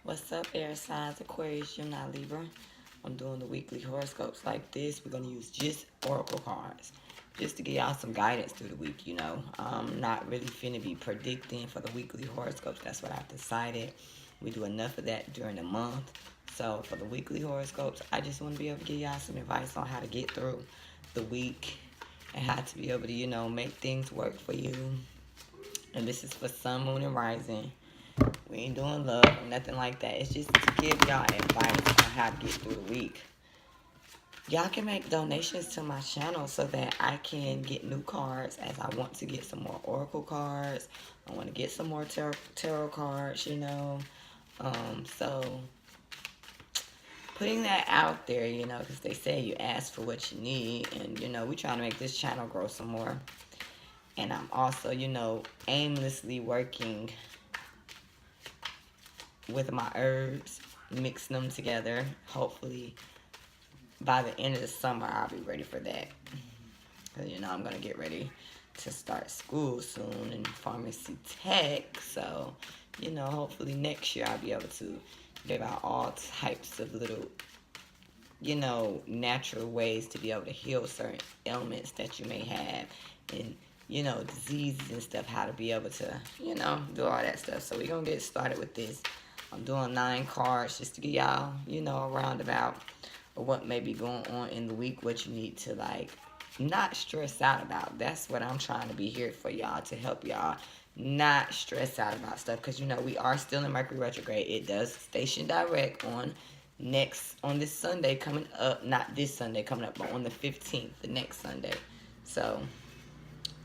What's up, air signs, Aquarius, Gemini, Libra? I'm doing the weekly horoscopes like this. We're going to use just oracle cards just to give y'all some guidance through the week, I'm not really finna be predicting for the weekly horoscopes. That's what I've decided. We do enough of that during the month. So for the weekly horoscopes, I just want to be able to give y'all some advice on how to get through the week and how to be able to, make things work for you. And this is for sun, moon, and rising. We ain't doing love or nothing like that. It's just to give y'all advice on how to get through the week. Y'all can make donations to my channel so that I can get new cards, as I want to get some more oracle cards. I want to get some more tarot cards, So putting that out there, because they say you ask for what you need. And, we trying to make this channel grow some more. And I'm also, aimlessly working with my herbs, mixing them together. Hopefully by the end of the summer I'll be ready for that. Because I'm going to get ready to start school soon in pharmacy tech. So hopefully next year I'll be able to give out all types of little natural ways to be able to heal certain ailments that you may have, and diseases and stuff, how to be able to do all that stuff. So we're gonna get started with this. I'm doing 9 cards just to give y'all, a roundabout of what may be going on in the week, what you need to, not stress out about. That's what I'm trying to be here for y'all, to help y'all not stress out about stuff. Because, we are still in Mercury retrograde. It does station direct on this Sunday coming up. Not this Sunday coming up, but on the 15th, the next Sunday. So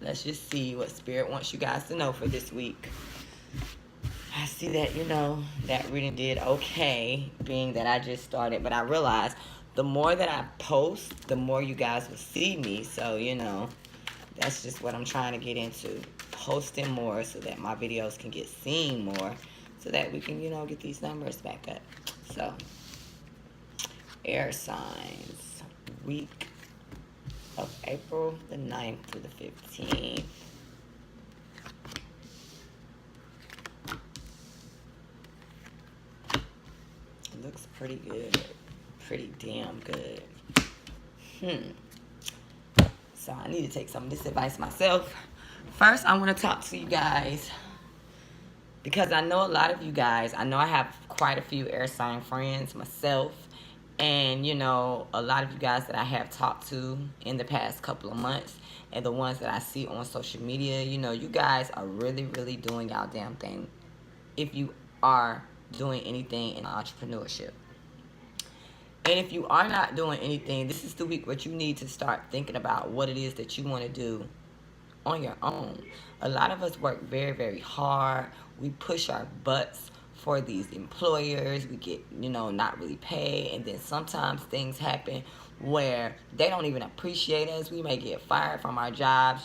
let's just see what Spirit wants you guys to know for this week. I see that, that reading did okay, being that I just started. But I realized the more that I post, the more you guys will see me. So, that's just what I'm trying to get into. Posting more so that my videos can get seen more. So that we can, get these numbers back up. So, air signs. Week of April the 9th through the 15th. Looks pretty good. Pretty damn good. So I need to take some of this advice myself. First, I want to talk to you guys because I know a lot of you guys. I know I have quite a few air sign friends myself. And, a lot of you guys that I have talked to in the past couple of months and the ones that I see on social media, you guys are really, really doing y'all damn thing if you are doing anything in entrepreneurship. And if you are not doing anything, this is the week where you need to start thinking about what it is that you want to do on your own. A lot of us work very, very hard. We push our butts for these employers. We get, not really paid. And then sometimes things happen where they don't even appreciate us. We may get fired from our jobs,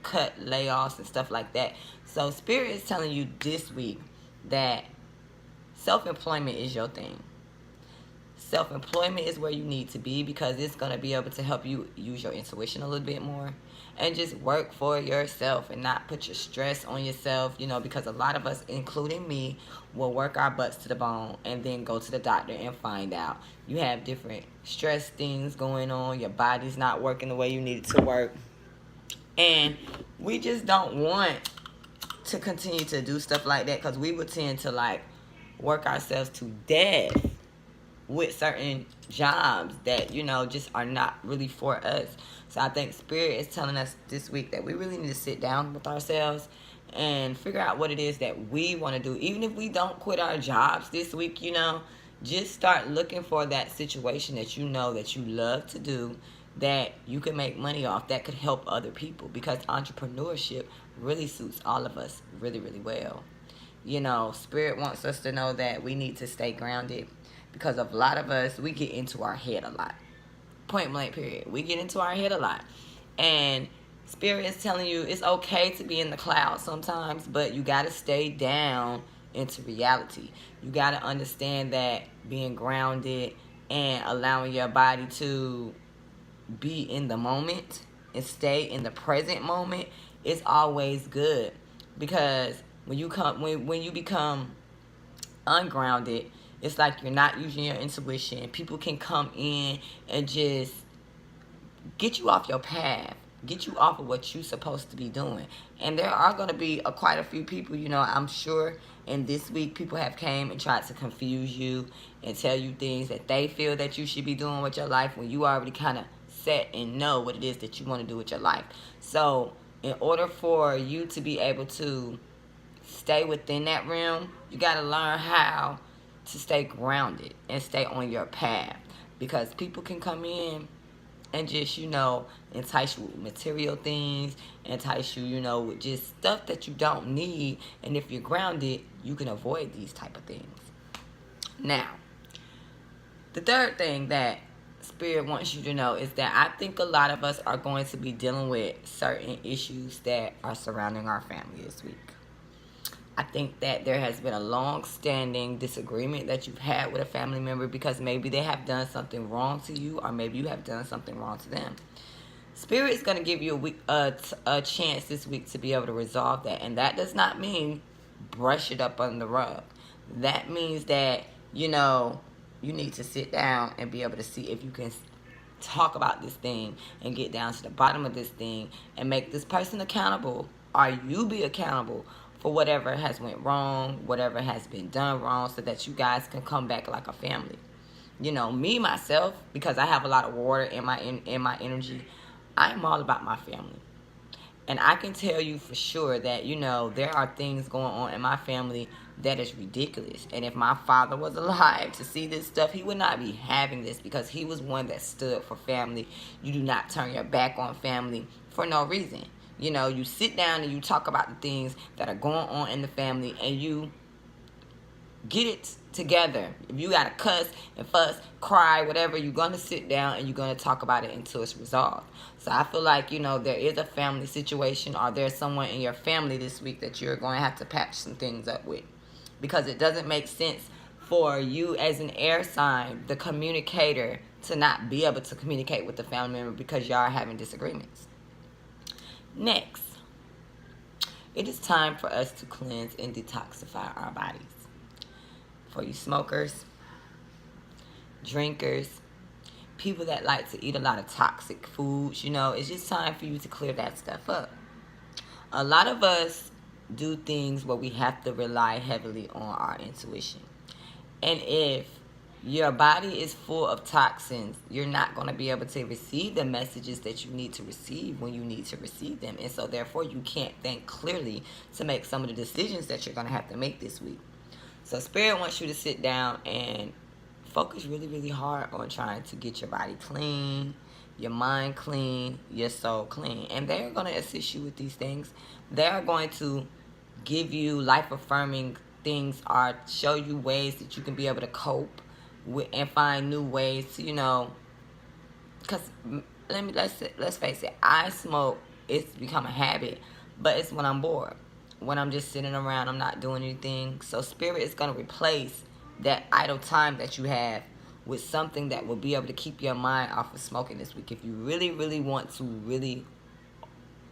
cut, layoffs, and stuff like that. So Spirit is telling you this week that self-employment is your thing. Self-employment is where you need to be, because it's going to be able to help you use your intuition a little bit more and just work for yourself and not put your stress on yourself, because a lot of us, including me, will work our butts to the bone and then go to the doctor and find out you have different stress things going on. Your body's not working the way you need it to work. And we just don't want to continue to do stuff like that, because we would tend to work ourselves to death with certain jobs that, just are not really for us. So I think Spirit is telling us this week that we really need to sit down with ourselves and figure out what it is that we want to do. Even if we don't quit our jobs this week, just start looking for that situation that that you love to do, that you can make money off, that could help other people, because entrepreneurship really suits all of us really, really well. Spirit wants us to know that we need to stay grounded, because of a lot of us, we get into our head a lot. Point blank period. We get into our head a lot. And Spirit is telling you it's okay to be in the clouds sometimes, but you got to stay down into reality. You got to understand that being grounded and allowing your body to be in the moment and stay in the present moment is always good. Because when you become ungrounded, it's like you're not using your intuition. People can come in and just get you off your path, get you off of what you're supposed to be doing. And there are going to be quite a few people, I'm sure in this week, people have came and tried to confuse you and tell you things that they feel that you should be doing with your life when you already kind of set and know what it is that you want to do with your life. So in order for you to be able to stay within that realm, you got to learn how to stay grounded and stay on your path, because people can come in and just, entice you with material things, entice you, with just stuff that you don't need. And if you're grounded, you can avoid these type of things. Now, the third thing that Spirit wants you to know is that I think a lot of us are going to be dealing with certain issues that are surrounding our family this week. I think that there has been a long-standing disagreement that you've had with a family member because maybe they have done something wrong to you, or maybe you have done something wrong to them. Spirit is going to give you a chance this week to be able to resolve that. And that does not mean brush it up under the rug. That means that, you need to sit down and be able to see if you can talk about this thing and get down to the bottom of this thing and make this person accountable, or you be accountable for whatever has went wrong, whatever has been done wrong, so that you guys can come back like a family. Me, myself, because I have a lot of water in my energy, I'm all about my family. And I can tell you for sure that, there are things going on in my family that is ridiculous. And if my father was alive to see this stuff, he would not be having this, because he was one that stood for family. You do not turn your back on family for no reason. You sit down and you talk about the things that are going on in the family, and you get it together. If you got to cuss and fuss, cry, whatever, you're going to sit down and you're going to talk about it until it's resolved. So I feel like, there is a family situation, or there's someone in your family this week that you're going to have to patch some things up with. Because it doesn't make sense for you as an air sign, the communicator, to not be able to communicate with the family member because y'all are having disagreements. Next, it is time for us to cleanse and detoxify our bodies. For you smokers, drinkers, people that like to eat a lot of toxic foods, it's just time for you to clear that stuff up. A lot of us do things where we have to rely heavily on our intuition. And if your body is full of toxins, you're not going to be able to receive the messages that you need to receive when you need to receive them. And so therefore you can't think clearly to make some of the decisions that you're going to have to make this week. So Spirit wants you to sit down and focus really, really hard on trying to get your body clean, your mind clean, your soul clean. And they're going to assist you with these things. They're going to give you life-affirming things, or show you ways that you can be able to cope with and find new ways to, because let's face it, I smoke. It's become a habit, but it's when I'm bored, when I'm just sitting around, I'm not doing anything. So Spirit is going to replace that idle time that you have with something that will be able to keep your mind off of smoking this week. If you really, really want to really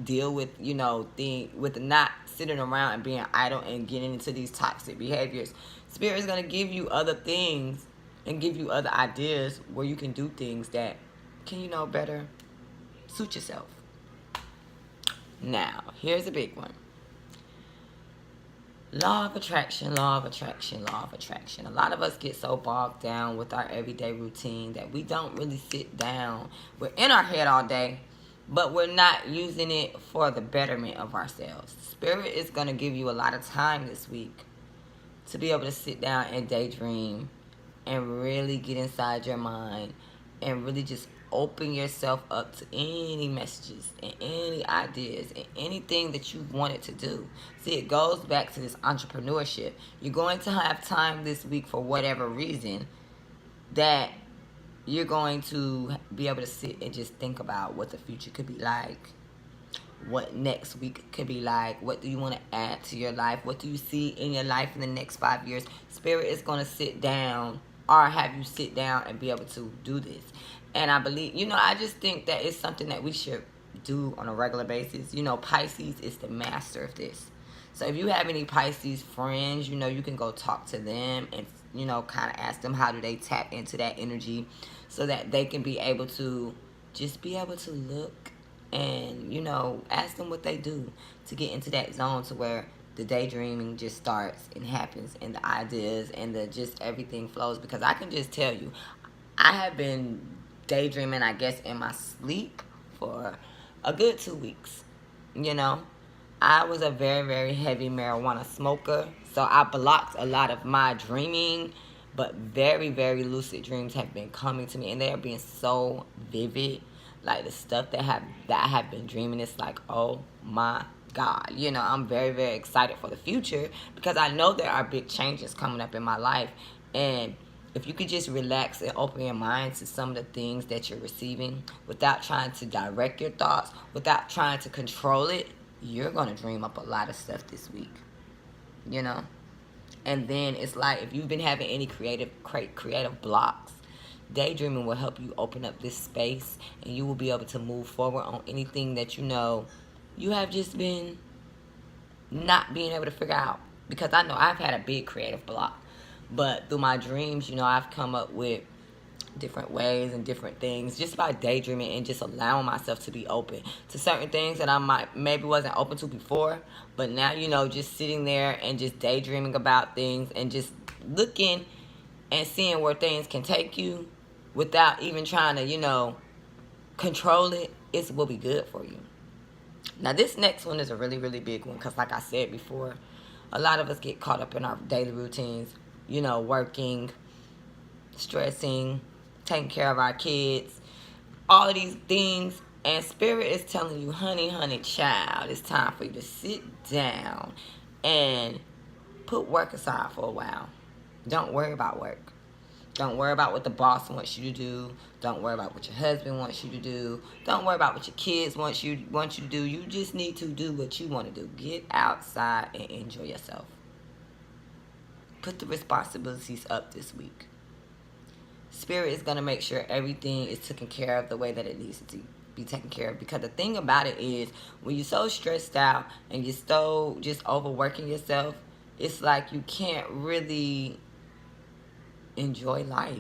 deal with, with not sitting around and being idle and getting into these toxic behaviors, Spirit is going to give you other things and give you other ideas where you can do things that can, better suit yourself. Now, here's a big one. Law of attraction, law of attraction, law of attraction. A lot of us get so bogged down with our everyday routine that we don't really sit down. We're in our head all day, but we're not using it for the betterment of ourselves. Spirit is going to give you a lot of time this week to be able to sit down and daydream and really get inside your mind and really just open yourself up to any messages and any ideas and anything that you wanted to do. See, it goes back to this entrepreneurship. You're going to have time this week for whatever reason that you're going to be able to sit and just think about what the future could be like, what next week could be like, what do you want to add to your life, what do you see in your life in the next 5 years. Spirit is going to sit down or have you sit down and be able to do this. And I believe, I just think that it's something that we should do on a regular basis. Pisces is the master of this. So if you have any Pisces friends, you can go talk to them and, kind of ask them how do they tap into that energy so that they can be able to just be able to look and, ask them what they do to get into that zone to where the daydreaming just starts and happens and the ideas and the just everything flows. Because I can just tell you, I have been daydreaming, I guess, in my sleep for a good 2 weeks. You know, I was a very, very heavy marijuana smoker, so I blocked a lot of my dreaming, but very, very lucid dreams have been coming to me, and they are being so vivid. Like the stuff that I have been dreaming, it's like, oh my God. I'm very, very excited for the future because I know there are big changes coming up in my life, and if you could just relax and open your mind to some of the things that you're receiving without trying to direct your thoughts, without trying to control it, you're going to dream up a lot of stuff this week, you know? And then it's like if you've been having any creative blocks, daydreaming will help you open up this space and you will be able to move forward on anything that you have just been not being able to figure out. Because I know I've had a big creative block. But through my dreams, I've come up with different ways and different things just by daydreaming and just allowing myself to be open to certain things that I maybe wasn't open to before. But now, just sitting there and just daydreaming about things and just looking and seeing where things can take you without even trying to, control it will be good for you. Now, this next one is a really, really big one because, like I said before, a lot of us get caught up in our daily routines, working, stressing, taking care of our kids, all of these things. And Spirit is telling you, honey, child, it's time for you to sit down and put work aside for a while. Don't worry about work. Don't worry about what the boss wants you to do. Don't worry about what your husband wants you to do. Don't worry about what your kids want you to do. You just need to do what you want to do. Get outside and enjoy yourself. Put the responsibilities up this week. Spirit is going to make sure everything is taken care of the way that it needs to be taken care of. Because the thing about it is, when you're so stressed out and you're so just overworking yourself, it's like you can't really enjoy life.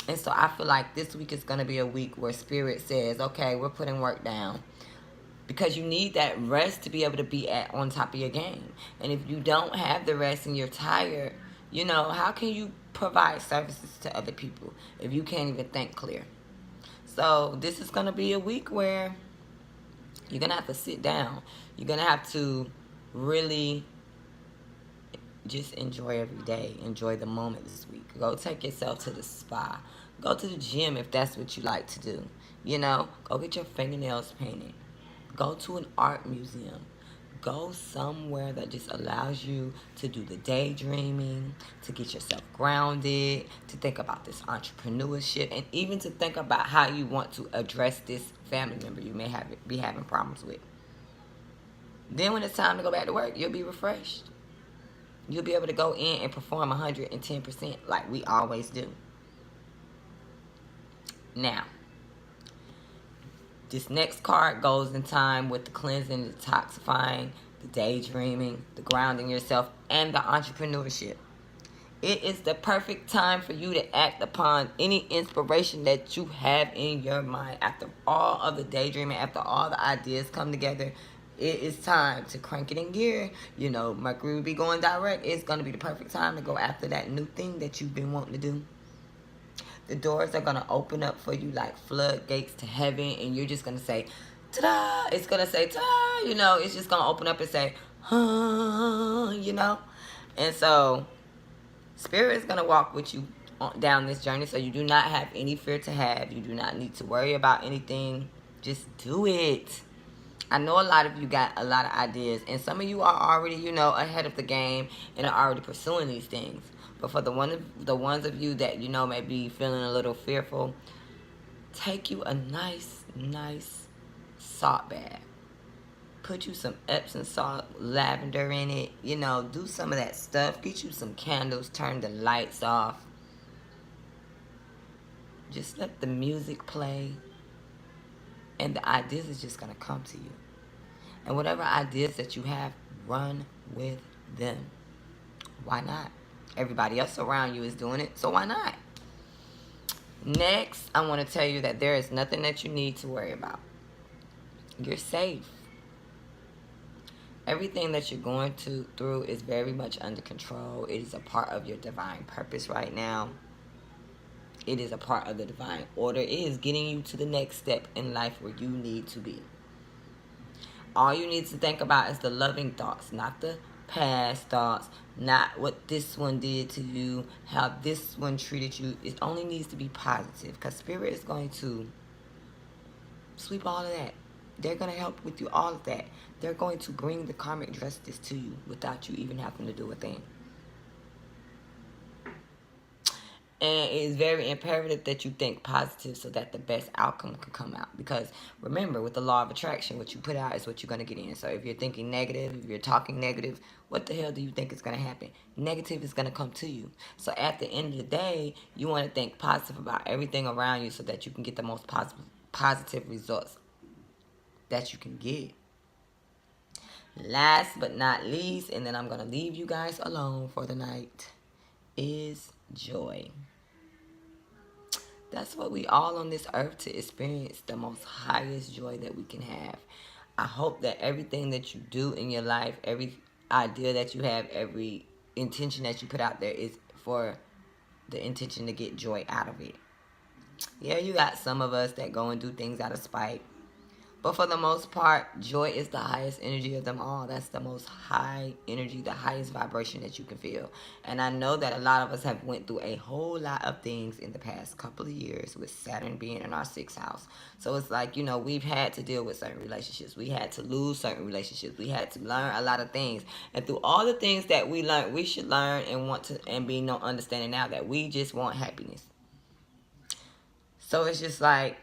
And so I feel like this week is going to be a week where Spirit says, okay, we're putting work down. Because you need that rest to be able to be on top of your game. And if you don't have the rest and you're tired, how can you provide services to other people if you can't even think clear? So this is going to be a week where you're going to have to sit down. You're going to have to really just enjoy every day. Enjoy the moment this week. Go take yourself to the spa. Go to the gym if that's what you like to do. Go get your fingernails painted. Go to an art museum. Go somewhere that just allows you to do the daydreaming, to get yourself grounded, to think about this entrepreneurship, and even to think about how you want to address this family member you may be having problems with. Then when it's time to go back to work, you'll be refreshed. You'll be able to go in and perform 110% like we always do. Now, this next card goes in time with the cleansing, the detoxifying, the daydreaming, the grounding yourself, and the entrepreneurship. It is the perfect time for you to act upon any inspiration that you have in your mind. After all of the daydreaming, after all the ideas come together, it is time to crank it in gear. Mercury will be going direct. It's going to be the perfect time to go after that new thing that you've been wanting to do. The doors are going to open up for you like floodgates to heaven, and you're just going to say, ta-da! It's going to say, ta-da! It's just going to open up and say, huh, And so, Spirit is going to walk with you down this journey, so you do not have any fear to have. You do not need to worry about anything. Just do it. I know a lot of you got a lot of ideas, and some of you are already, ahead of the game and are already pursuing these things. But for the ones of you that, may be feeling a little fearful, take you a nice salt bath. Put you some Epsom salt, lavender in it. Do some of that stuff. Get you some candles. Turn the lights off. Just let the music play. And the ideas is just going to come to you. And whatever ideas that you have, run with them. Why not? Everybody else around you is doing it, so why not? Next, I want to tell you that there is nothing that you need to worry about. You're safe. Everything that you're going through is very much under control. It is a part of your divine purpose right now. It is a part of the divine order. It is getting you to the next step in life where you need to be. All you need to think about is the loving thoughts, not the past thoughts, not what this one did to you, how this one treated you. It only needs to be positive, because Spirit is going to sweep all of that. They're going to help with you all of that. They're going to bring the karmic justice to you without you even having to do a thing. And it is very imperative that you think positive so that the best outcome can come out. Because remember, with the law of attraction, what you put out is what you're going to get in. So if you're thinking negative, if you're talking negative, what the hell do you think is going to happen? Negative is going to come to you. So at the end of the day, you want to think positive about everything around you so that you can get the most positive results that you can get. Last but not least, and then I'm going to leave you guys alone for the night, is joy. That's what we all on this earth to experience, the most highest joy that we can have. I hope that everything that you do in your life, every idea that you have, every intention that you put out there is for the intention to get joy out of it. Yeah, you got some of us that go and do things out of spite. But for the most part, joy is the highest energy of them all. That's the most high energy, the highest vibration that you can feel. And I know that a lot of us have went through a whole lot of things in the past couple of years with Saturn being in our 6th house. So it's like, you know, we've had to deal with certain relationships. We had to lose certain relationships. We had to learn a lot of things. And through all the things that we learned, we should learn and want to, and be no understanding now that we just want happiness. So it's just like,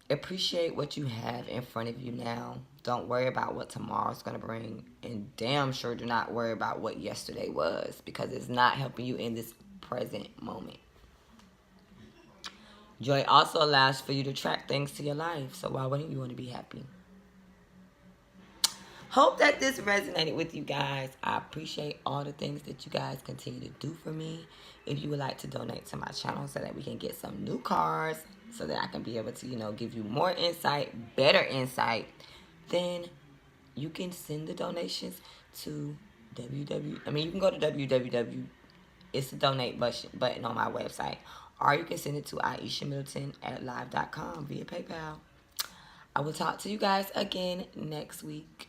appreciate what you have in front of you now. Don't worry about what tomorrow's going to bring. And damn sure do not worry about what yesterday was, because it's not helping you in this present moment. Joy also allows for you to attract things to your life. So why wouldn't you want to be happy? Hope that this resonated with you guys. I appreciate all the things that you guys continue to do for me. If you would like to donate to my channel so that we can get some new cards, so that I can be able to, you know, give you more insight, better insight, then you can send the donations to you can go to www. It's the donate button on my website. Or you can send it to aishamiddleton@live.com via PayPal. I will talk to you guys again next week.